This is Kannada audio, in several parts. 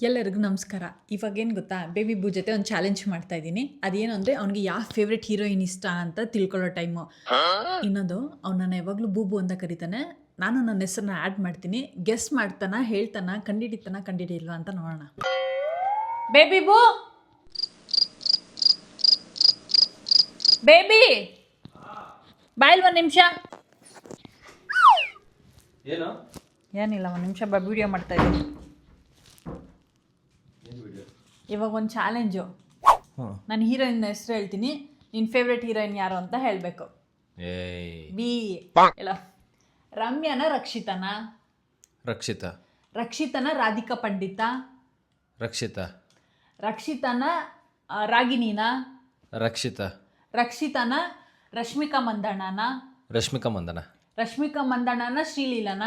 ಎಲ್ಲರಿಗೂ ನಮಸ್ಕಾರ. ಇವಾಗೇನು ಗೊತ್ತಾ, ಬೇಬಿ ಬೂ ಜೊತೆ ಒಂದು ಚಾಲೆಂಜ್ ಮಾಡ್ತಾ ಇದ್ದೀನಿ. ಅದೇನು ಅಂದರೆ ಅವ್ನಿಗೆ ಯಾವ ಫೇವ್ರೆಟ್ ಹೀರೋಯಿನ್ ಇಷ್ಟ ಅಂತ ತಿಳ್ಕೊಳ್ಳೋ ಟೈಮು. ಇನ್ನೊಂದು, ಅವನನ್ನು ಯಾವಾಗಲೂ ಬೂಬು ಅಂತ ಕರೀತಾನೆ. ನಾನು ನನ್ನ ಹೆಸರನ್ನ ಆ್ಯಡ್ ಮಾಡ್ತೀನಿ. ಗೆಸ್ ಮಾಡ್ತಾನ, ಹೇಳ್ತಾನ, ಕಂಡಿಡಿಲ್ವಾ ಅಂತ ನೋಡೋಣ. ಬೇಬಿ ಬೂ, ಬೇಬಿ ಬಾಯಿಲ್ ಒಂದು ನಿಮಿಷ. ಏನಿಲ್ಲ, ಒಂದು ನಿಮಿಷ ವಿಡಿಯೋ ಮಾಡ್ತಾ ಇದ್ದೀನಿ. ಇವಾಗ ಒಂದು ಚಾಲೆಂಜು. ನಾನು ಹೀರೋಯಿನ್ ಹೆಸರು ಹೇಳ್ತೀನಿ, ನಿನ್ನ ಫೇವ್ರೆಟ್ ಹೀರೋಯಿನ್ ಯಾರು ಅಂತ ಹೇಳಬೇಕು. ಬಿ ಇಲ್ಲ, ರಮ್ಯಾನ ರಕ್ಷಿತನ? ರಕ್ಷಿತನ ರಾಧಿಕಾ ಪಂಡಿತ? ರಕ್ಷಿತನ ರಾಗಿಣಿನ? ರಕ್ಷಿತನ ರಶ್ಮಿಕಾ ಮಂದಣ್ಣನ? ರಶ್ಮಿಕಾ ಮಂದಣ್ಣನ ಶ್ರೀಲೀಲನ?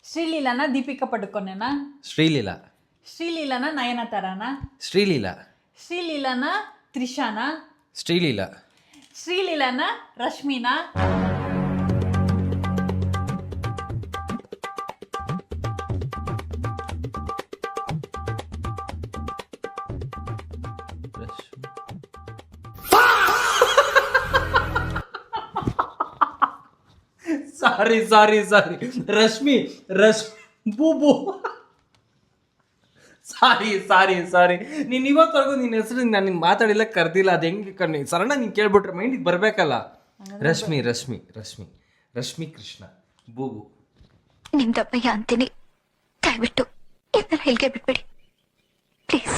ಶ್ರೀಲೀಲನ ದೀಪಿಕಾ ಪಡುಕೋನೆನ? ಶ್ರೀಲೀಲನ ನಯನತಾರನ? ಶ್ರೀಲೀಲನ ತ್ರಿಷಾನ? ಶ್ರೀಲೀಲನ ರಶ್ಮಿನಾ? ಸಾರಿ ರಶ್ಮಿ ಬೂಬು. ಸಾರಿ ನೀನು ಇವತ್ತವರೆಗೂ ನಿನ್ನ ಹೆಸರು ನಾನು ನಿನ್ನ ಮಾತಾಡಿಲ್ಲ, ಕರೆದಿಲ್ಲ. ಅದು ಹೆಂಗೆ ಸರಣ ನೀನು ಕೇಳ್ಬಿಟ್ರೆ ಮೈಂಡಿಗೆ ಬರಬೇಕಲ್ಲ. ರಶ್ಮಿ ಕೃಷ್ಣ ಬೂಬು. ನಿಮ್ ದಪ್ಪಯ್ಯ ಅಂತೀನಿ, ದಯವಿಟ್ಟು ಇದನ್ನ ಹೇಳ್ಗೆ ಬಿಟ್ಬಿಡಿ ಪ್ಲೀಸ್.